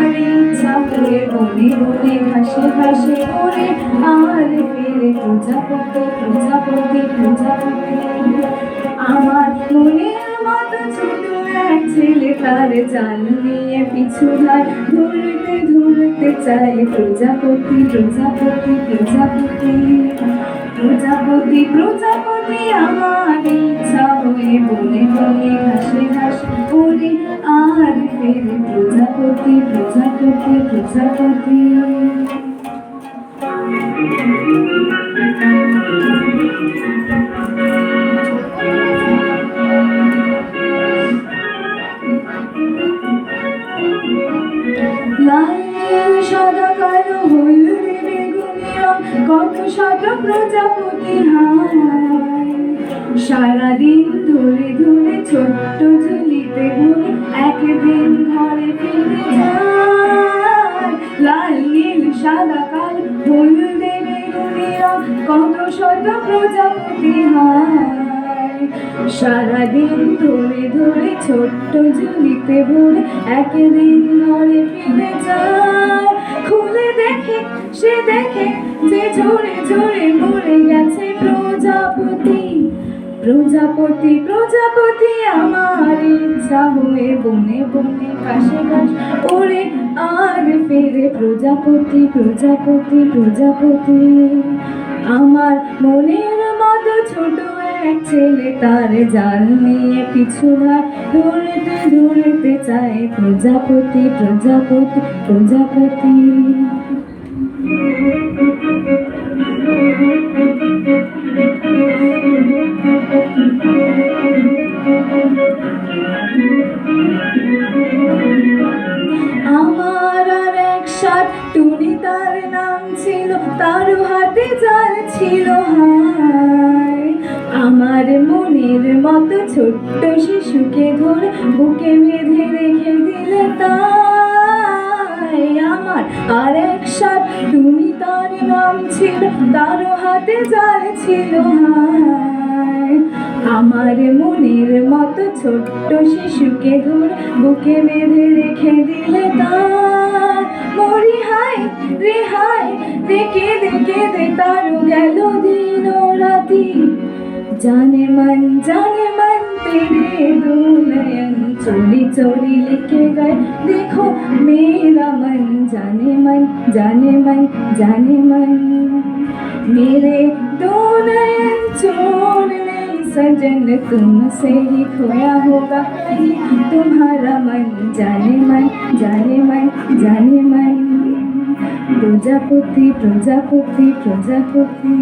আমার ইচ্ছা করে বনে বনে ঘাসে ঘাসে ওরে আর ফিরে প্রজাপতি প্রজাপতি প্রজাপতি। আমার মনের মতো ছোট এক ছেলে তার জাল নিয়ে পিছু ধার ধরতে ধরতে চায় প্রজাপতি প্রজাপতি প্রজাপতি প্রজাপতি প্রজাপতি। আমার ইচ্ছা হয়ে বনে বনে ঘাসে ঘাসে ওরে আর ফেরে প্রজাপতি প্রজাপতি প্রজাপতি। লাল সাদা কালো হলদে বেগুনি রং কত শত প্রজাপতি হায়। সারাদিন ধরে ধরে ছোট্ট ঝুলিতে ঘুরে একদিন ঘরে ফিরে যায়। লাল নীল সাদা কালো হলদে বেগুনি রং কত শত প্রজাপতি হায়। সারাদিন ধরে ধরে ছোট্ট ঝুলিতে ভরে একদিন ঘরে ফিরে যায়। খুলে দেখে সে দেখে যে ঝরে ঝরে মরে গেছে প্রজাপতি প্রজাপতি প্রজাপতি। আমার ইচ্ছা হয়ে বনে বনে ঘাসে ঘাস ওরে আর ফেরে প্রজাপতি প্রজাপতি প্রজাপতি। আমার মনের মতো ছোট এক ছেলে তার জাল নিয়ে পিছু ধার ধরতে ধরতে চায় প্রজাপতি প্রজাপতি প্রজাপতি। আমার আর এক সাথ টুনি তার নাম ছিল, তারও হাতে জাল ছিল হায়। আমার মনের মতো ছোট্ট শিশুকে ধরে বুকে বেঁধে রেখে দিলে তাই। আমার আর এক সাথ টুনি তার নাম ছিল, তারও হাতে জাল ছিল হায়। আমার মনের মতো ছোট্ট শিশুকে ধরে বুকে বেঁধে রেখে দিলে তার। মরি হায় রে হায় রে কেঁদে কেঁদে তারও গেল দিন ও রাতি। जाने मन तेरे दो नयन चोरी चोरी लिखे गए देखो मेरा मन। जाने मन जाने मन जाने मन मेरे दो नयन चोर नहीं सजन तुमसे ही खोया होगा तुम्हारा मन। जाने मन जाने मन जाने मन प्रजापति प्रजापति प्रजापति।